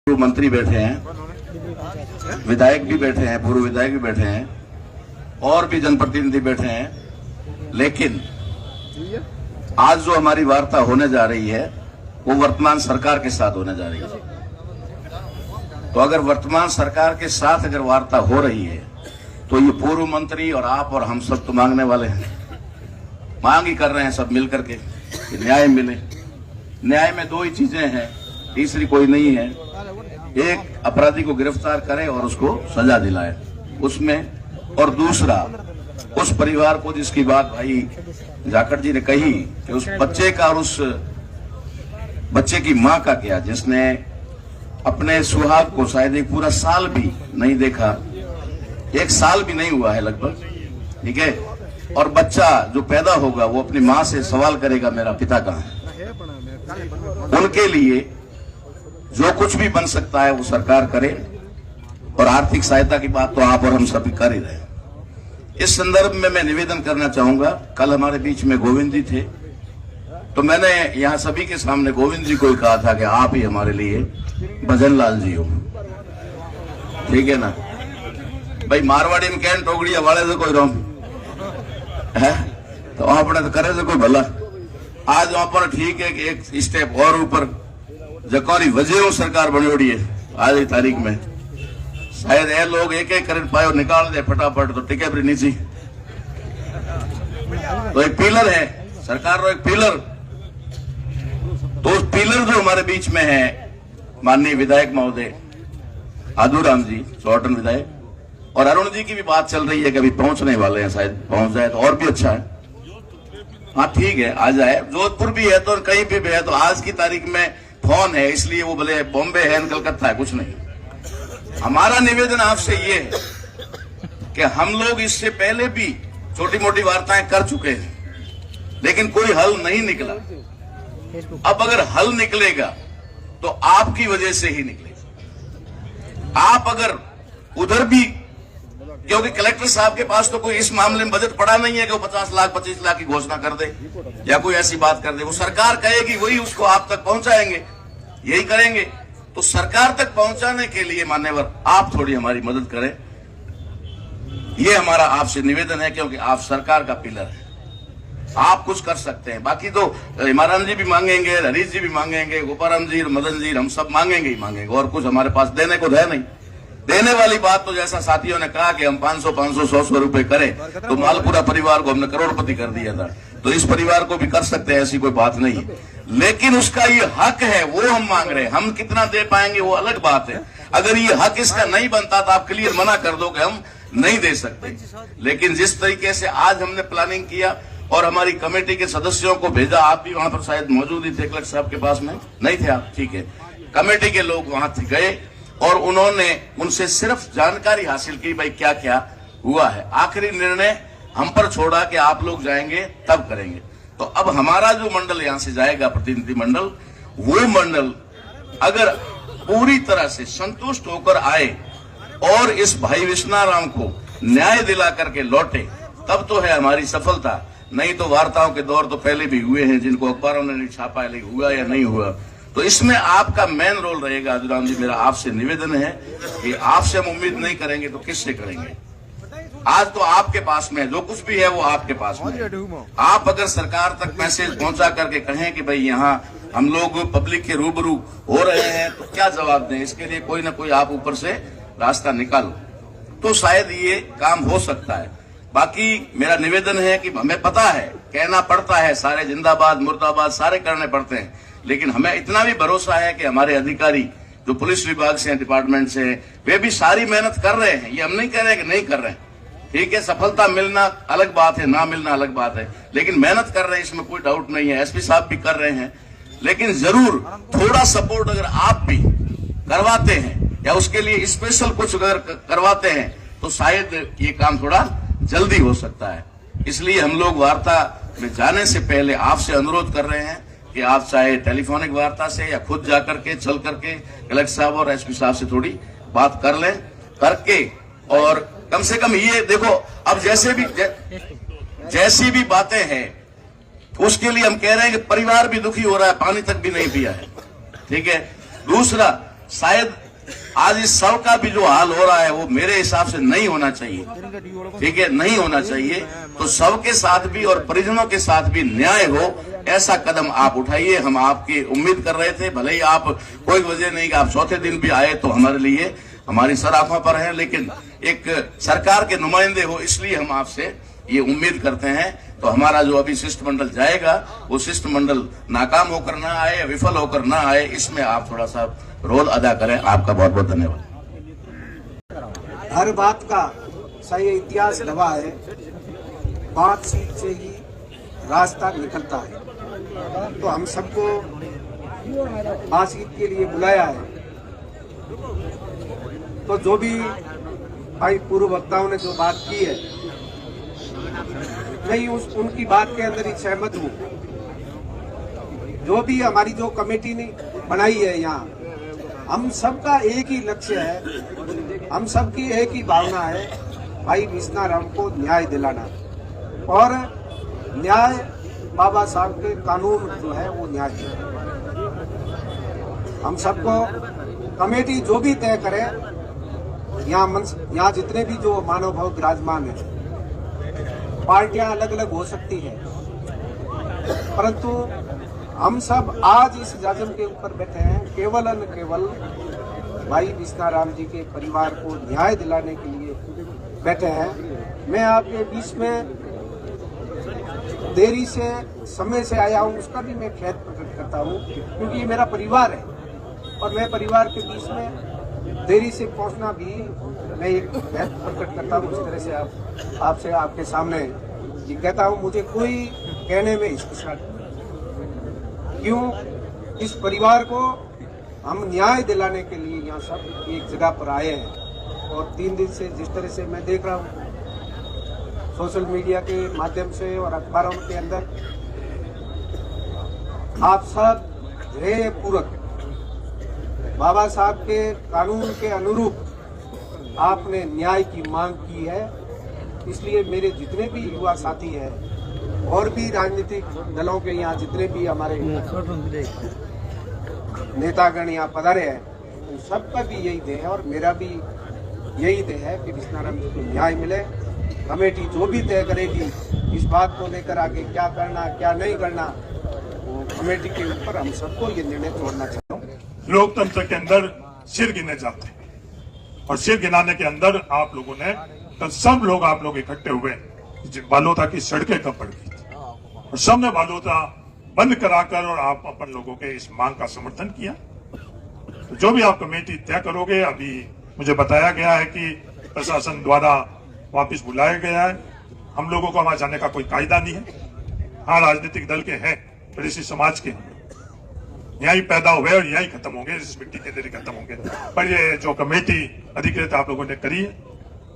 पूर्व मंत्री बैठे हैं, विधायक भी बैठे हैं, पूर्व विधायक भी बैठे हैं और भी जनप्रतिनिधि बैठे हैं। लेकिन आज जो हमारी वार्ता होने जा रही है वो वर्तमान सरकार के साथ होने जा रही है। तो अगर वर्तमान सरकार के साथ अगर वार्ता हो रही है तो ये पूर्व मंत्री और आप और हम सब तो मांगने वाले हैं, मांग ही कर रहे हैं सब मिलकर के कि न्याय मिले। न्याय में दो ही चीजें हैं, तीसरी कोई नहीं है। एक, अपराधी को गिरफ्तार करे और उसको सजा दिलाए उसमें, और दूसरा उस परिवार को जिसकी बात भाई जाखड़ जी ने कही कि उस बच्चे का और उस बच्चे की मां का क्या, जिसने अपने सुहाग को शायद एक पूरा साल भी नहीं देखा, एक साल भी नहीं हुआ है लगभग, ठीक है, और बच्चा जो पैदा होगा वो अपनी मां से सवाल करेगा मेरा पिता कहाँ है। उनके लिए जो कुछ भी बन सकता है वो सरकार करे, और आर्थिक सहायता की बात तो आप और हम सभी कर ही रहे हैं। इस संदर्भ में मैं निवेदन करना चाहूंगा, कल हमारे बीच में गोविंद जी थे, तो मैंने यहाँ सभी के सामने गोविंद जी को ही कहा था कि आप ही हमारे लिए भजन लाल जी हो, ठीक है ना भाई। मारवाड़ी में कहन टोगड़िया वाले से कोई रोम है तो आपने तो करे से कोई भला। आज वहां पर ठीक है कि एक स्टेप और ऊपर जकौरी वजह सरकार बनोड़ी है आज की तारीख में, शायद ये लोग एक एक कर पायो निकाल दे फटाफट तो टिके भी नीचे। तो एक पिलर है सरकार रो, एक पिलर, तो उस पिलर जो हमारे बीच में है माननीय विधायक महोदय आदूराम जी चौहटन विधायक, और अरुण जी की भी बात चल रही है कि अभी पहुंचने वाले हैं, शायद पहुंच जाए तो और भी अच्छा है। हाँ ठीक है, आ जाए, जोधपुर भी है तो कहीं पे भी है, तो आज की तारीख में फोन है इसलिए वो भले बॉम्बे है कलकत्ता है कुछ नहीं। हमारा निवेदन आपसे ये है कि हम लोग इससे पहले भी छोटी मोटी वार्ताएं कर चुके हैं लेकिन कोई हल नहीं निकला। अब अगर हल निकलेगा तो आपकी वजह से ही निकलेगा। आप अगर उधर भी, क्योंकि कलेक्टर साहब के पास तो कोई इस मामले में बजट पड़ा नहीं है कि वो 50 लाख 25 लाख की घोषणा कर दे या कोई ऐसी बात कर दे। वो सरकार कहेगी वही उसको आप तक पहुंचाएंगे, यही करेंगे। तो सरकार तक पहुंचाने के लिए मान्यवर आप थोड़ी हमारी मदद करें, ये हमारा आपसे निवेदन है, क्योंकि आप सरकार का पिलर है, आप कुछ कर सकते हैं। बाकी तो इमरान जी भी मांगेंगे, हरीश जी भी मांगेंगे, गोपाराम जी, मदन जी, हम सब मांगेंगे ही मांगेंगे, और कुछ हमारे पास देने को है नहीं। देने वाली बात तो जैसा साथियों ने कहा कि हम 500 100 रुपए करें तो मालपुरा परिवार को हमने करोड़पति कर दिया था, तो इस परिवार को भी कर सकते हैं, ऐसी कोई बात नहीं है। लेकिन उसका ये हक है वो हम मांग रहे हैं। हम कितना दे पाएंगे वो अलग बात है। अगर ये हक इसका नहीं बनता तो आप क्लियर मना कर दो कि हम नहीं दे सकते। लेकिन जिस तरीके से आज हमने प्लानिंग किया और हमारी कमेटी के सदस्यों को भेजा, आप भी वहां पर शायद मौजूद ही थे, कलेक्टर साहब के पास में नहीं थे आप, ठीक है, कमेटी के लोग वहां गए और उन्होंने उनसे सिर्फ जानकारी हासिल की भाई क्या क्या हुआ है। आखिरी निर्णय हम पर छोड़ा कि आप लोग जाएंगे तब करेंगे। तो अब हमारा जो मंडल यहां से जाएगा, प्रतिनिधि मंडल, वो मंडल अगर पूरी तरह से संतुष्ट होकर आए और इस भाई विश्वनाराम को न्याय दिला करके लौटे, तब तो है हमारी सफलता। नहीं तो वार्ताओं के दौर तो पहले भी हुए हैं जिनको अखबारों ने नहीं छापा है, लेकिन हुआ या नहीं हुआ। तो इसमें आपका मेन रोल रहेगा। आदूराम जी, मेरा आपसे निवेदन है कि आपसे हम उम्मीद नहीं करेंगे तो किससे करेंगे। आज तो आपके पास में जो कुछ भी है वो आपके पास में है। आप अगर सरकार तक मैसेज पहुंचा करके कहें कि भाई यहाँ हम लोग पब्लिक के रूबरू हो रहे हैं, तो क्या जवाब दें। इसके लिए कोई ना कोई आप ऊपर से रास्ता निकालो तो शायद ये काम हो सकता है। बाकी मेरा निवेदन है कि हमें पता है कहना पड़ता है, सारे जिंदाबाद मुर्दाबाद सारे करने पड़ते हैं, लेकिन हमें इतना भी भरोसा है कि हमारे अधिकारी जो पुलिस विभाग से, डिपार्टमेंट से, वे भी सारी मेहनत कर रहे हैं। ये हम नहीं कह रहे हैं कि नहीं कर रहे हैं, ठीक है, सफलता मिलना अलग बात है, ना मिलना अलग बात है, लेकिन मेहनत कर रहे हैं, इसमें कोई डाउट नहीं है। एसपी साहब भी कर रहे हैं, लेकिन जरूर थोड़ा सपोर्ट अगर आप भी करवाते हैं या उसके लिए स्पेशल कुछ अगर करवाते हैं तो शायद ये काम थोड़ा जल्दी हो सकता है। इसलिए हम लोग वार्ता में जाने से पहले आपसे अनुरोध कर रहे हैं कि आप चाहे टेलीफोनिक वार्ता से या खुद जाकर के चल करके कलेक्टर साहब और एसपी साहब से थोड़ी बात कर लें, करके और कम से कम ये देखो, अब जैसी भी बातें हैं उसके लिए हम कह रहे हैं कि परिवार भी दुखी हो रहा है, पानी तक भी नहीं पिया है, ठीक है। दूसरा, शायद आज इस सब का भी जो हाल हो रहा है वो मेरे हिसाब से नहीं होना चाहिए, ठीक है, नहीं होना चाहिए। तो सबके साथ भी और परिजनों के साथ भी न्याय हो, ऐसा कदम आप उठाइए। हम आपकी उम्मीद कर रहे थे, भले ही आप कोई वजह नहीं कि आप चौथे दिन भी आए तो हमारे लिए हमारी सर आंखों पर है, लेकिन एक सरकार के नुमाइंदे हो इसलिए हम आपसे ये उम्मीद करते हैं। तो हमारा जो अभी शिष्टमंडल जाएगा वो शिष्टमंडल नाकाम होकर ना आए, विफल होकर ना आए, इसमें आप थोड़ा सा रोल अदा करें। आपका बहुत बहुत धन्यवाद। हर बात का सही इतिहास गवाह है, 5 सीट से ही रास्ता निकलता है। तो हम सबको 5 सीट के लिए बुलाया है। तो जो भी भाई पूर्व वक्ताओं ने जो बात की है, मैं उनकी बात के अंदर ही सहमत हूँ। जो भी हमारी जो कमेटी ने बनाई है यहाँ, हम सबका एक ही लक्ष्य है, हम सबकी एक ही भावना है, भाई विश्नाराम को न्याय दिलाना। और न्याय बाबा साहब के कानून जो है वो न्याय दिलाना। हम सबको कमेटी जो भी तय करे, यहाँ जितने भी जो मानव भाव विराजमान है, पार्टियां अलग अलग हो सकती है, परंतु हम सब आज इस जाजम के ऊपर बैठे हैं केवल न केवल भाई विश्नाराम जी के परिवार को न्याय दिलाने के लिए बैठे हैं। मैं आपके बीच में देरी से समय से आया हूं, उसका भी मैं खेद प्रकट करता हूं, क्योंकि ये मेरा परिवार है और मैं परिवार के बीच में देरी से पहुंचना भी मैं एक खेद प्रकट करता हूं। इस तरह से आपसे आपके सामने ये कहता हूं, मुझे कोई कहने में हिचकिचाहट क्यों। इस परिवार को हम न्याय दिलाने के लिए यहाँ सब एक जगह पर आए हैं। और 3 दिन से जिस तरह से मैं देख रहा हूँ सोशल मीडिया के माध्यम से और अखबारों के अंदर, आप सब ध्येय पूर्वक बाबा साहब के कानून के अनुरूप आपने न्याय की मांग की है। इसलिए मेरे जितने भी युवा साथी हैं और भी राजनीतिक दलों के यहाँ जितने भी हमारे नेतागण यहाँ पधारे हैं, उन सबका भी यही ध्येय है और मेरा भी यही ध्येय है कि विश्नाराम जी को न्याय मिले। कमेटी जो भी तय करेगी इस बात को लेकर आगे क्या करना क्या नहीं करना, वो कमेटी के ऊपर हम सबको ये निर्णय छोड़ना चाहता हूँ। लोकतंत्र के अंदर सिर गिने जाते हैं और सिर गिनाने के अंदर आप लोगों ने कल सब लोग आप लोग इकट्ठे हुए, बालोता की सड़कें कब बढ़ गई थी और सबने बालोता बंद कराकर और आप अपन लोगों के इस मांग का समर्थन किया। तो जो भी आप कमेटी तय करोगे, अभी मुझे बताया गया है कि प्रशासन द्वारा वापस बुलाया गया है। हम लोगों को वहां जाने का कोई कायदा नहीं है। हाँ, राजनीतिक दल के हैं, पर इसी समाज के यहीं पैदा हुए और यहीं खत्म होंगे, इस मिट्टी के अंदर खत्म होंगे। पर ये जो कमेटी अधिकृत आप लोगों ने करी है,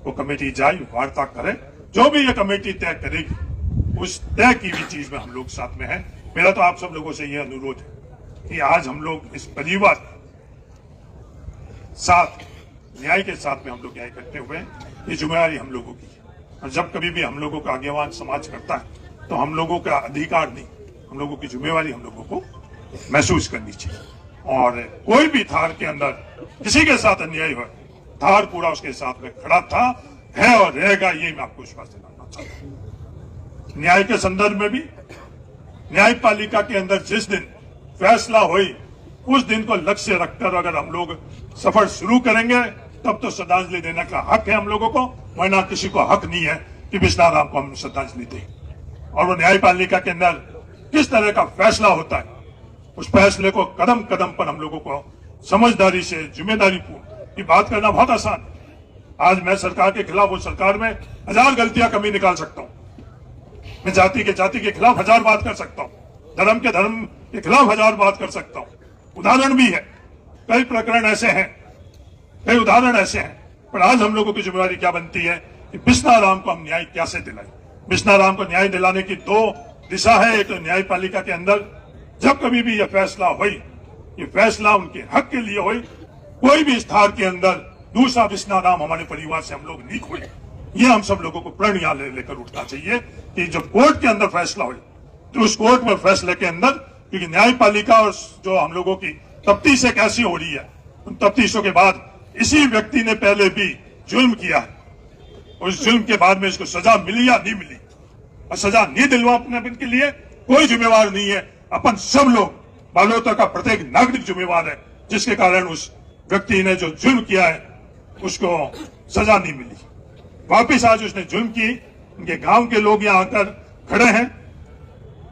वो कमेटी जाए, वार्ता करे, जो भी ये कमेटी तय करेगी उस तय की हुई चीज में हम लोग साथ में हैं। मेरा तो आप सब लोगों से ये अनुरोध है कि आज हम लोग इस परिवार साथ न्याय के साथ में हम लोग यहाँ इकट्ठे हुए हैं। ये जिम्मेदारी हम लोगों की है और जब कभी भी हम लोगों का आगेवान समाज करता है तो हम लोगों का अधिकार नहीं, हम लोगों की जिम्मेवारी हम लोगों को महसूस करनी चाहिए। और कोई भी थार के अंदर किसी के साथ अन्याय हो, थार पूरा उसके साथ में खड़ा था, है और रहेगा, ये मैं आपको विश्वास दिलाना चाहता हूं। न्याय के संदर्भ में भी न्यायपालिका के अंदर जिस दिन फैसला हुई उस दिन को लक्ष्य रखकर अगर हम लोग सफर शुरू करेंगे तब तो श्रद्धांजलि देने का हक है हम लोगों को, वरना किसी को हक नहीं है कि विश्नाराम को हम श्रद्धांजलि दें। और वो न्यायपालिका के अंदर किस तरह का फैसला होता है, उस फैसले को कदम कदम पर हम लोगों को समझदारी से जिम्मेदारी पूर्ण की बात करना बहुत आसान है। आज मैं सरकार के खिलाफ, वो सरकार में 1000 गलतियां कमी निकाल सकता हूं, मैं जाति के खिलाफ 1000 बात कर सकता हूं, धर्म के खिलाफ 1000 बात कर सकता हूं। उदाहरण भी है, कई प्रकरण ऐसे हैं, कई उदाहरण ऐसे हैं। पर आज हम लोगों की जिम्मेदारी क्या बनती है कि विश्नाराम को हम न्याय कैसे दिलाएं। विश्नाराम को न्याय दिलाने की 2 दिशा है। एक तो न्यायपालिका के अंदर जब कभी भी यह फैसला हुई, ये फैसला उनके हक के लिए हुई, कोई भी स्थान के अंदर दूसरा विश्नाराम हमारे परिवार से हम लोग नहीं खोए। ये हम सब लोगों को प्रण यहाँ लेकर उठना चाहिए कि जब कोर्ट के अंदर फैसला हुई तो उस कोर्ट में फैसले के अंदर, क्योंकि न्यायपालिका और जो हम लोगों की तफ्तीश कैसी हो रही है उन तफ्तीशों के बाद इसी व्यक्ति ने पहले भी जुल्म किया है, उस जुल्म के बाद में इसको सजा मिली या नहीं मिली, और सजा नहीं दिलवाने के लिए कोई जिम्मेवार नहीं है। अपन सब लोग, बालोतर का प्रत्येक नागरिक जिम्मेवार है, जिसके कारण उस व्यक्ति ने जो जुल्म किया है उसको सजा नहीं मिली। वापिस आज उसने जुल्म की, उनके गांव के लोग यहाँ आकर खड़े हैं,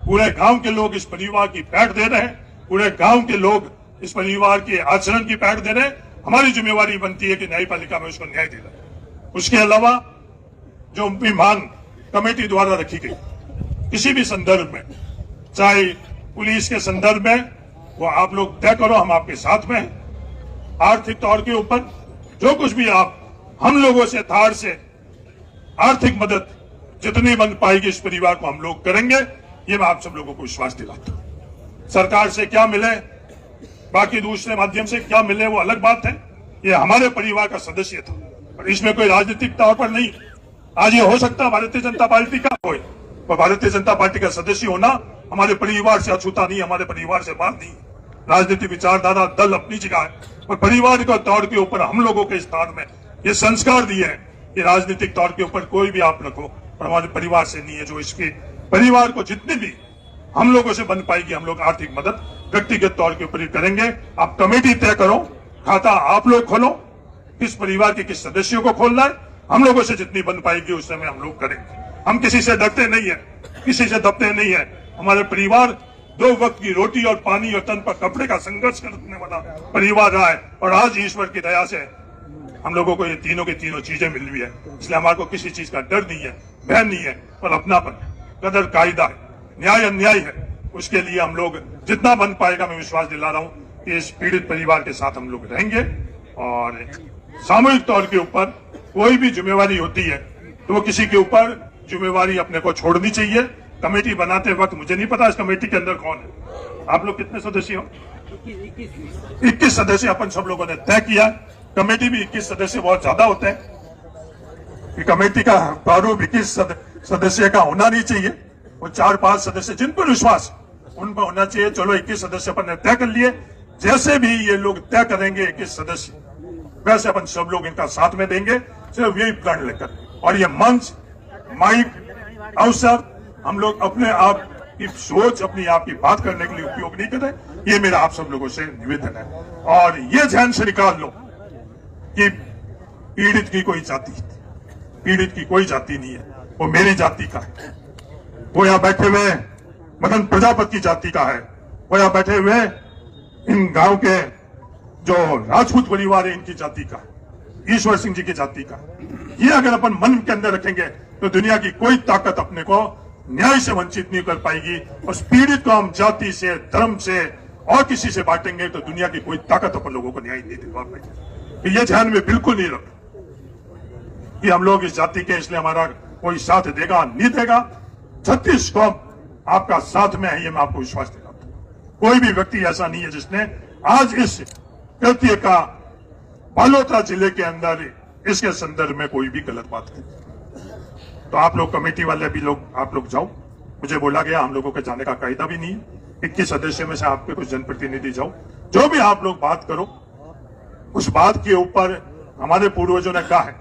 पूरे गांव के लोग इस परिवार की पैठ दे रहे हैं, पूरे गांव के लोग इस परिवार के आचरण की पैठ दे रहे हैं। हमारी जिम्मेवारी बनती है कि न्यायपालिका में उसको न्याय दिलाए। उसके अलावा जो भी मांग कमेटी द्वारा रखी गई किसी भी संदर्भ में, चाहे पुलिस के संदर्भ में, वो आप लोग तय करो, हम आपके साथ में हैं। आर्थिक तौर के ऊपर जो कुछ भी आप हम लोगों से धार से आर्थिक मदद जितनी बन पाएगी इस परिवार को हम लोग करेंगे, ये मैं आप सब लोगों को विश्वास दिलाता हूं। सरकार से क्या मिले, बाकी दूसरे माध्यम से क्या मिले, वो अलग बात है। ये हमारे परिवार का सदस्य था और इसमें कोई राजनीतिक तौर पर नहीं। आज ये हो सकता है भारतीय जनता पार्टी का कोई, पर भारतीय जनता पार्टी का सदस्य होना हमारे परिवार से अछूता नहीं, हमारे परिवार से बात नहीं। राजनीतिक विचारधारा दल अपनी जगह है, पर परिवार के तौर के ऊपर हम लोगों के स्थान में ये संस्कार दिए हैं कि राजनीतिक तौर के ऊपर कोई भी आप रखो, पर हमारे परिवार से नहीं है। जो इसके परिवार को जितनी भी हम लोगों से बन पाएगी, हम लोग आर्थिक मदद व्यक्तिगत तौर के ऊपर ही करेंगे। आप कमेटी तय करो, खाता आप लोग खोलो, किस परिवार के किस सदस्यों को खोलना है, हम लोगों से जितनी बन पाएगी उस समय हम लोग करेंगे। हम किसी से डरते नहीं है, किसी से दबते नहीं है। हमारे परिवार 2 वक्त की रोटी और पानी और तन पर कपड़े का संघर्ष करने वाला परिवार रहा है, और आज ईश्वर की दया से हम लोगों को ये तीनों की तीनों चीजें मिल रही है। इसलिए हमारे को किसी चीज का डर नहीं है, भय नहीं है, और अपनापन, कदर, कायदा, न्याय, अन्याय है। उसके लिए हम लोग जितना बन पाएगा, मैं विश्वास दिला रहा हूं कि इस पीड़ित परिवार के साथ हम लोग रहेंगे। और सामूहिक तौर के ऊपर कोई भी जिम्मेवारी होती है तो वो किसी के ऊपर जिम्मेवारी अपने को छोड़नी चाहिए। कमेटी बनाते वक्त मुझे नहीं पता इस कमेटी के अंदर कौन है, आप लोग कितने सदस्य हो? 21 सदस्य अपन सब लोगों ने तय किया। कमेटी भी 21 सदस्य बहुत ज्यादा होते हैं। कमेटी का प्रारूप 21 सदस्य का होना नहीं चाहिए, वो 4-5 सदस्य जिन पर विश्वास उन पर होना चाहिए। चलो 21 सदस्य अपन ने तय कर लिए, जैसे भी ये लोग तय करेंगे 21 सदस्य, वैसे अपन सब लोग इनका साथ में देंगे, सिर्फ यही प्लान लेकर। और ये मंच, माइक, अवसर हम लोग अपने आप की सोच, अपनी आप की बात करने के लिए उपयोग नहीं करें। ये मेरा आप सब लोगों से निवेदन है। और ये ध्यान से निकाल लो कि पीड़ित की कोई जाति, पीड़ित की कोई जाति नहीं है, वो मेरी जाति का है, वो यहाँ बैठे हुए मदन प्रजापति की जाति का है, वो यहाँ बैठे हुए इन गांव के जो राजपूत परिवार है इनकी जाति का, ईश्वर सिंह जी की जाति का। ये अगर अपन मन के अंदर रखेंगे तो दुनिया की कोई ताकत अपने को न्याय से वंचित नहीं कर पाएगी। उस पीड़ित को हम जाति से, धर्म से और किसी से बांटेंगे तो दुनिया की कोई ताकत अपन लोगों को न्याय नहीं दिलवा पाएगी। ये ध्यान में बिल्कुल नहीं रख कि हम लोग इस जाति के इसलिए हमारा कोई साथ देगा नहीं देगा। 36 कौम आपका साथ में है, ये मैं आपको विश्वास दिलाता हूं। कोई भी व्यक्ति ऐसा नहीं है जिसने आज इस कृत्य का बालोतरा जिले के अंदर इसके संदर्भ में कोई भी गलत बात की। तो आप लोग कमेटी वाले भी लोग, आप लोग जाओ। मुझे बोला गया हम लोगों के जाने का कायदा भी नहीं है। 21 सदस्य में से आपके कुछ जनप्रतिनिधि जाओ, जो भी आप लोग बात करो उस बात के ऊपर हमारे पूर्वजों ने कहा है,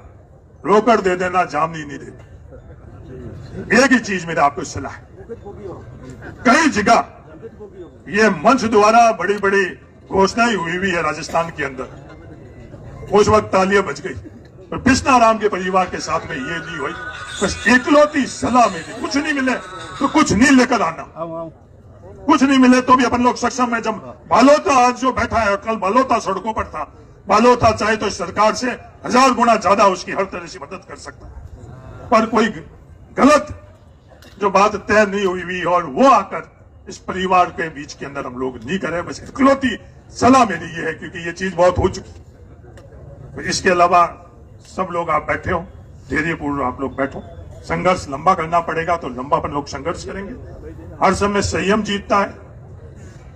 रोकड़ दे देना, जामनी नहीं देना। एक ही चीज मेरा आपको सलाह है, कई जगह ये मंच द्वारा बड़ी बड़ी घोषणाएं हुई है राजस्थान के अंदर, उस वक्त तालियां बज गई, पर बिश्नाराम के परिवार के साथ में ये नहीं हुई। बस एकलौती सलाह मिली, कुछ नहीं मिले तो कुछ नहीं लेकर आना, कुछ नहीं मिले तो भी अपन लोग सक्षम है। जब बालोता आज जो बैठा है, कल बालोता सड़कों पर था, बालोता चाहे तो सरकार से 1000 गुना ज्यादा उसकी हर तरह से मदद कर सकता है, पर कोई गलत जो बात तय नहीं हुई और वो आकर इस परिवार के बीच के अंदर हम लोग नहीं करें। बस इकलौती सलाह मेरी ये है, क्योंकि ये चीज बहुत हो चुकी। इसके अलावा सब लोग आप बैठे हो, धैर्य पूर्व आप लोग बैठो। संघर्ष लंबा करना पड़ेगा तो लंबा अपन लोग संघर्ष करेंगे। हर समय संयम जीतता है,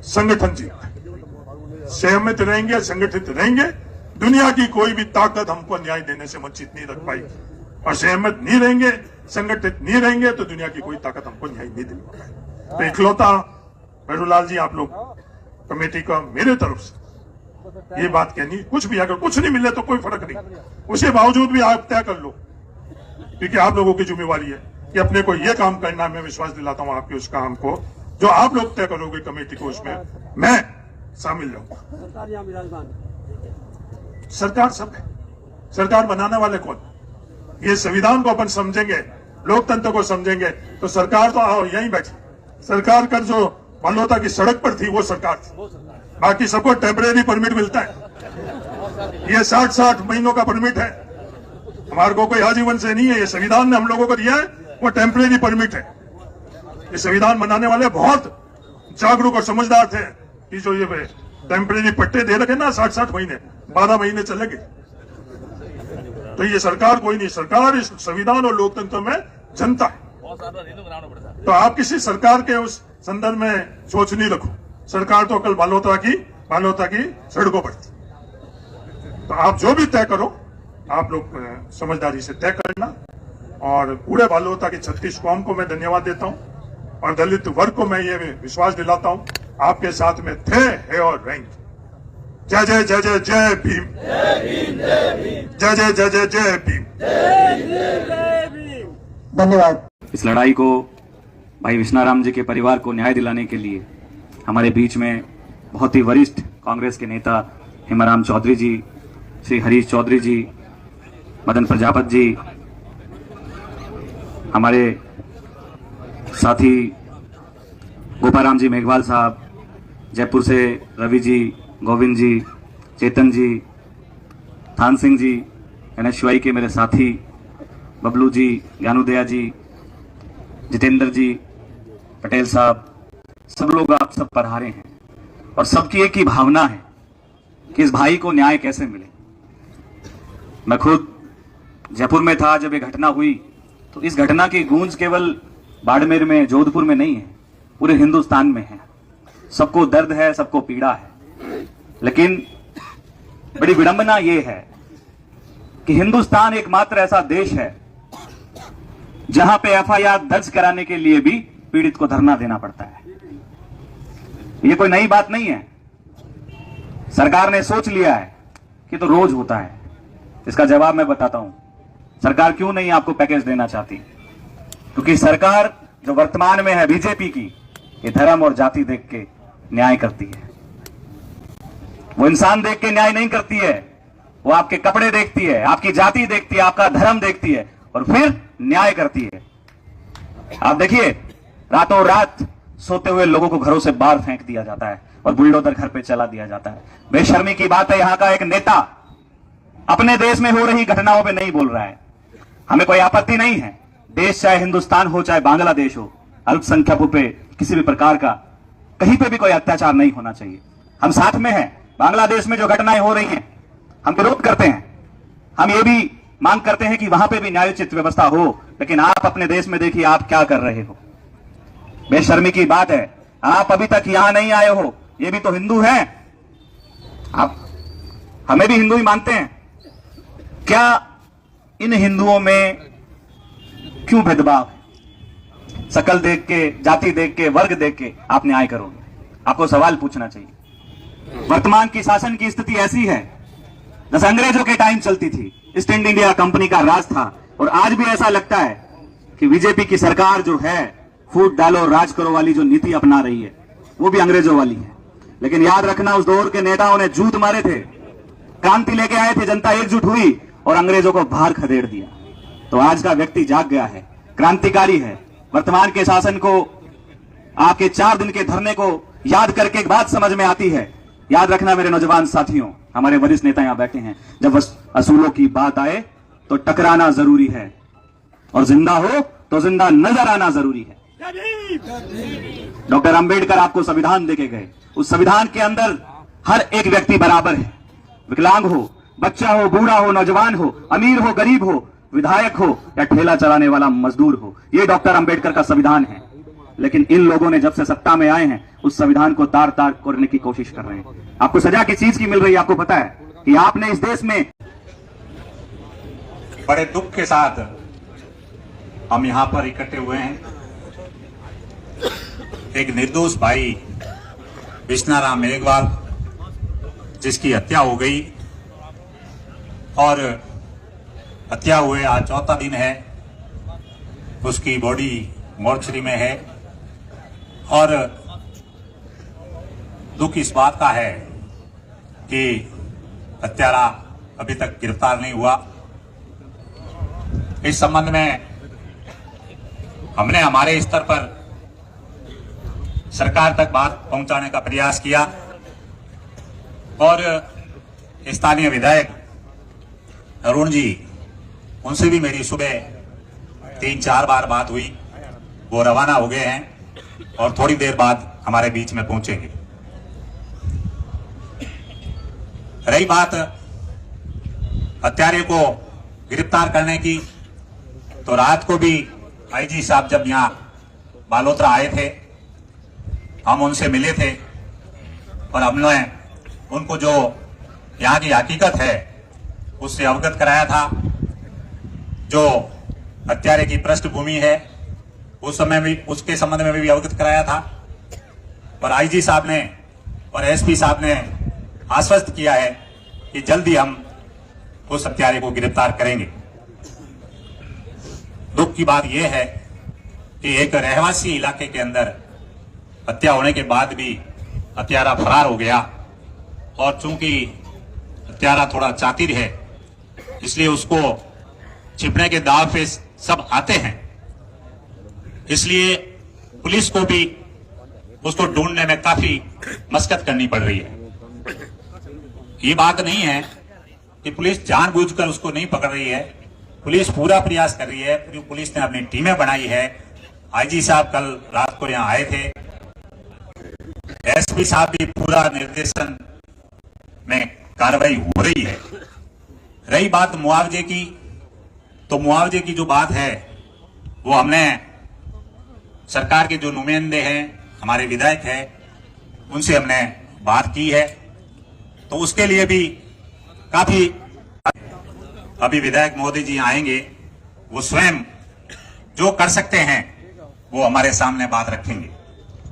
संगठन जीतता है। संयमित रहेंगे, संगठित रहेंगे, दुनिया की कोई भी ताकत हमको न्याय देने से वंचित नहीं रख पाएगी। और सहमत नहीं रहेंगे, संगठित नहीं रहेंगे तो दुनिया की कोई ताकत हमको न्याय नहीं दिला पाएगी। तो इकलौता भैरूलाल जी, आप लोग कमेटी का मेरे तरफ से ये बात कहनी, कुछ भी अगर कुछ नहीं मिले तो कोई फर्क नहीं, उसके बावजूद भी आप तय कर लो, क्योंकि आप लोगों की जिम्मेवारी है कि अपने को ये काम करना। मैं विश्वास दिलाता हूँ आपके उस काम को जो आप लोग तय करोगे कमेटी को, उसमें मैं शामिल रहूंगा। सरकार सब है, सरकार बनाने वाले कौन? ये संविधान को अपन समझेंगे, लोकतंत्र को समझेंगे तो सरकार तो आओ यहीं बैठी। सरकार कर जो बालोता की सड़क पर थी वो सरकार थी, बाकी सबको टेम्परेरी परमिट मिलता है। ये 60-60 महीनों का परमिट है, हमारे को कोई आजीवन से नहीं है। ये संविधान ने हम लोगों को दिया है, वो टेम्परेरी परमिट है। ये संविधान बनाने वाले बहुत जागरूक और समझदार थे कि जो ये टेम्परेरी पट्टे दे रखे ना 60-60 महीने, 12 महीने चलेंगे। तो ये सरकार कोई नहीं, सरकार इस संविधान और लोकतंत्र में जनता है। तो आप किसी सरकार के उस संदर्भ में सोच नहीं रखो, सरकार तो कल बालोता की सड़कों पर थी। तो आप जो भी तय करो, आप लोग समझदारी से तय करना। और पूरे बालोता के 36 कौम को मैं धन्यवाद देता हूं और दलित वर्ग को मैं ये विश्वास दिलाता हूं आपके साथ में थे, है और रहेंगे। जय जय जय जय जय भीम, जय जय जय जय जय भीम। धन्यवाद। इस लड़ाई को भाई विश्नाराम जी के परिवार को न्याय दिलाने के लिए हमारे बीच में बहुत ही वरिष्ठ कांग्रेस के नेता हेमाराम चौधरी जी, श्री हरीश चौधरी जी, मदन प्रजापत जी, हमारे साथी गोपाराम जी मेघवाल साहब, जयपुर से रवि जी, गोविंद जी, चेतन जी, थान सिंह जी, NSY के मेरे साथी बबलू जी, ज्ञानुदया जी, जितेंद्र जी, पटेल साहब, सब लोग आप सब पधारे हैं और सबकी एक ही भावना है कि इस भाई को न्याय कैसे मिले। मैं खुद जयपुर में था जब ये घटना हुई, तो इस घटना की गूंज केवल बाड़मेर में, जोधपुर में नहीं है, पूरे हिंदुस्तान में है। सबको दर्द है, सबको पीड़ा है। लेकिन बड़ी विडंबना ये है कि हिंदुस्तान एकमात्र ऐसा देश है जहां पे FIR दर्ज कराने के लिए भी पीड़ित को धरना देना पड़ता है। ये कोई नई बात नहीं है, सरकार ने सोच लिया है कि तो रोज होता है। इसका जवाब मैं बताता हूं, सरकार क्यों नहीं आपको पैकेज देना चाहती। क्योंकि सरकार जो वर्तमान में है बीजेपी की, ये धर्म और जाति देख के न्याय करती है। वो इंसान देख के न्याय नहीं करती है, वो आपके कपड़े देखती है, आपकी जाति देखती है, आपका धर्म देखती है और फिर न्याय करती है। आप देखिए, रातों रात सोते हुए लोगों को घरों से बाहर फेंक दिया जाता है और बुलडोजर घर पे चला दिया जाता है। बेशर्मी की बात है, यहां का एक नेता अपने देश में हो रही घटनाओं पे नहीं बोल रहा है। हमें कोई आपत्ति नहीं है, देश चाहे हिंदुस्तान हो चाहे बांग्लादेश हो, अल्पसंख्यकों पे किसी भी प्रकार का कहीं पे भी कोई अत्याचार नहीं होना चाहिए। हम साथ में हैं। बांग्लादेश में जो घटनाएं हो रही हैं, हम विरोध करते हैं। हम ये भी मांग करते हैं कि वहां पे भी न्यायोचित व्यवस्था हो। लेकिन आप अपने देश में देखिए आप क्या कर रहे हो। बेशर्मी की बात है, आप अभी तक यहां नहीं आए हो। ये भी तो हिंदू हैं, आप हमें भी हिंदू ही मानते हैं। क्या इन हिंदुओं में क्यों भेदभाव है? शकल देख के, जाति देख के, वर्ग देख के आप न्याय करोगे? आपको सवाल पूछना चाहिए। वर्तमान की शासन की स्थिति ऐसी है जैसे अंग्रेजों के टाइम चलती थी, ईस्ट इंडिया कंपनी का राज था। और आज भी ऐसा लगता है कि बीजेपी की सरकार जो है, फूट डालो राज करो वाली जो नीति अपना रही है, वो भी अंग्रेजों वाली है। लेकिन याद रखना, उस दौर के नेताओं ने जूत मारे थे, क्रांति लेके आए थे, जनता एकजुट हुई और अंग्रेजों को बाहर खदेड़ दिया। तो आज का व्यक्ति जाग गया है, क्रांतिकारी है। वर्तमान के शासन को, आपके 4 दिन के धरने को याद करके एक बात समझ में आती है। याद रखना मेरे नौजवान साथियों, हमारे वरिष्ठ नेता यहां बैठे हैं, जब असूलों की बात आए तो टकराना जरूरी है और जिंदा हो तो जिंदा नजर आना जरूरी है। डॉक्टर अंबेडकर आपको संविधान देके गए। उस संविधान के अंदर हर एक व्यक्ति बराबर है। विकलांग हो, बच्चा हो, बूढ़ा हो, नौजवान हो, अमीर हो, गरीब हो, विधायक हो या ठेला चलाने वाला मजदूर हो, ये डॉक्टर अंबेडकर का संविधान है। लेकिन इन लोगों ने जब से सत्ता में आए हैं, उस संविधान को तार तार करने की कोशिश कर रहे हैं। आपको सजा किस चीज की मिल रही है? आपको पता है कि आपने इस देश में बड़े दुख के साथ हम यहां पर इकट्ठे हुए हैं। एक निर्दोष भाई विश्नाराम मेघवाल जिसकी हत्या हो गई और हत्या हुए आज चौथा दिन है, उसकी बॉडी मोर्चरी में है और दुख इस बात का है कि हत्यारा अभी तक गिरफ्तार नहीं हुआ। इस संबंध में हमने हमारे स्तर पर सरकार तक बात पहुंचाने का प्रयास किया और स्थानीय विधायक अरुण जी, उनसे भी मेरी सुबह 3-4 बार बात हुई। वो रवाना हो गए हैं और थोड़ी देर बाद हमारे बीच में पहुंचेंगे। रही बात हत्यारे को गिरफ्तार करने की, तो रात को भी आईजी साहब जब यहाँ बालोतरा आए थे, हम उनसे मिले थे और हमने उनको जो यहाँ की हकीकत है उससे अवगत कराया था। जो हत्यारे की पृष्ठभूमि है उस समय भी उसके संबंध में भी अवगत कराया था और आईजी साहब ने और एसपी साहब ने आश्वस्त किया है कि जल्दी हम उस हत्यारे को गिरफ्तार करेंगे। दुख की बात यह है कि एक रहवासी इलाके के अंदर हत्या होने के बाद भी हत्यारा फरार हो गया और चूंकि हत्यारा थोड़ा चातिर है इसलिए उसको छिपने के दाव पे सब आते हैं, इसलिए पुलिस को भी उसको ढूंढने में काफी मशक्कत करनी पड़ रही है। ये बात नहीं है कि पुलिस जानबूझकर उसको नहीं पकड़ रही है, पुलिस पूरा प्रयास कर रही है। पुलिस ने अपनी टीमें बनाई है। आईजी साहब कल रात को यहाँ आए थे, एसपी साहब भी पूरा निर्देशन में कार्रवाई हो रही है। रही बात मुआवजे की, तो मुआवजे की जो बात है वो हमने सरकार के जो नुमाइंदे हैं, हमारे विधायक हैं, उनसे हमने बात की है। तो उसके लिए भी काफी अभी विधायक महोदय जी आएंगे, वो स्वयं जो कर सकते हैं वो हमारे सामने बात रखेंगे।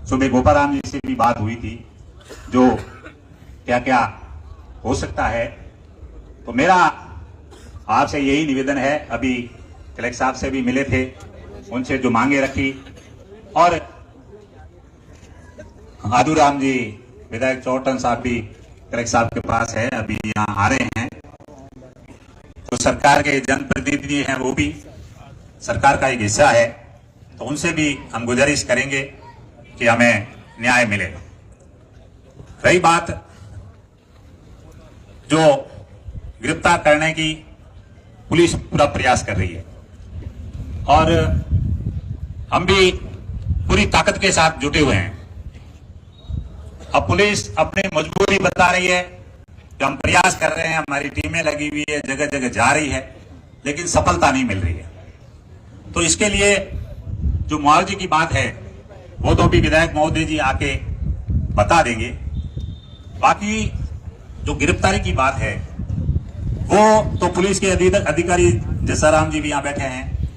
सुबह गोपाराम जी से भी बात हुई थी, जो क्या क्या हो सकता है। तो मेरा आपसे यही निवेदन है, अभी कलेक्टर साहब से भी मिले थे, उनसे जो मांगे रखी, और आदूराम जी विधायक चौटन साहब भी कलेक्टर साहब के पास है, अभी यहाँ आ रहे हैं। तो सरकार के जनप्रतिनिधि हैं, वो भी सरकार का एक हिस्सा है, तो उनसे भी हम गुजारिश करेंगे कि हमें न्याय मिले। रही बात जो गिरफ्तार करने की, पुलिस पूरा प्रयास कर रही है और हम भी पूरी ताकत के साथ जुटे हुए हैं। अब पुलिस अपनी मजबूरी बता रही है कि हम प्रयास कर रहे हैं, हमारी टीमें लगी हुई है, जगह जगह जा रही है, लेकिन सफलता नहीं मिल रही है। तो इसके लिए जो मुआवजे की बात है वो तो अभी विधायक महोदय जी आके बता देंगे। बाकी जो गिरफ्तारी की बात है वो तो पुलिस के अधिकारी जसाराम जी भी यहाँ बैठे हैं,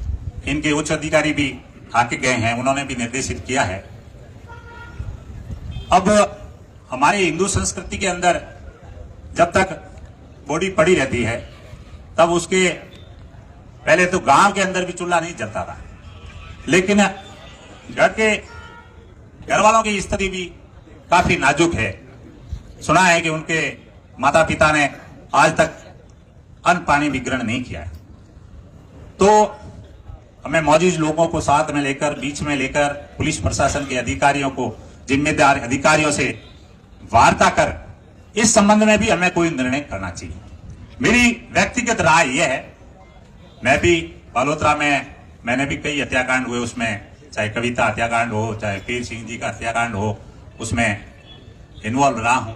इनके उच्च अधिकारी भी आके गए हैं, उन्होंने भी निर्देशित किया है। अब हमारे हिंदू संस्कृति के अंदर जब तक बॉडी पड़ी रहती है तब उसके पहले तो गांव के अंदर भी चूल्हा नहीं जलता था, लेकिन घर वालों की स्थिति भी काफी नाजुक है। सुना है कि उनके माता पिता ने आज तक अन्न पानी भी ग्रहण नहीं किया है। तो हमें मौजूद लोगों को साथ में लेकर, बीच में लेकर, पुलिस प्रशासन के अधिकारियों को, जिम्मेदार अधिकारियों से वार्ता कर इस संबंध में भी हमें कोई निर्णय करना चाहिए। मेरी व्यक्तिगत राय यह है, मैं भी बालोतरा में मैंने भी कई हत्याकांड हुए, उसमें चाहे कविता हत्याकांड हो, चाहे पीर सिंह जी का हत्याकांड हो, उसमें इन्वॉल्व रहा हूं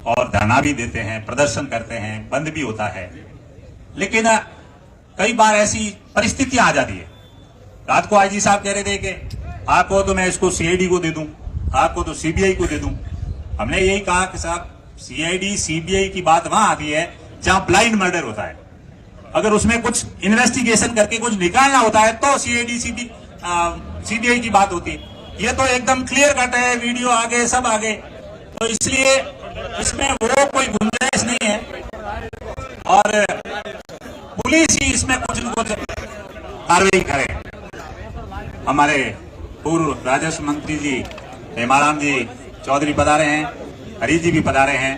और धरना भी देते हैं, प्रदर्शन करते हैं, बंद भी होता है। लेकिन कई बार ऐसी परिस्थितियां आ जाती है। रात को आईजी साहब कह रहे थे कि आपको तो मैं इसको सीआईडी को दे दूं, आपको तो सीबीआई को दे दूं। हमने यही कहा कि साहब सीआईडी सीबीआई की बात वहां आती है जहां ब्लाइंड मर्डर होता है। अगर उसमें कुछ इन्वेस्टिगेशन करके कुछ निकालना होता है तो सीआईडी सीबीआई की बात होती है। ये तो एकदम क्लियर कट है, वीडियो आगे, सब आगे। तो इसलिए इसमें वो कोई गुंजाइश नहीं है और पुलिस ही इसमें कुछ न कुछ कार्रवाई करे। हमारे पूर्व राजस्व मंत्री जी हेमाराम जी चौधरी पधारे हैं, हरी जी भी पधारे हैं।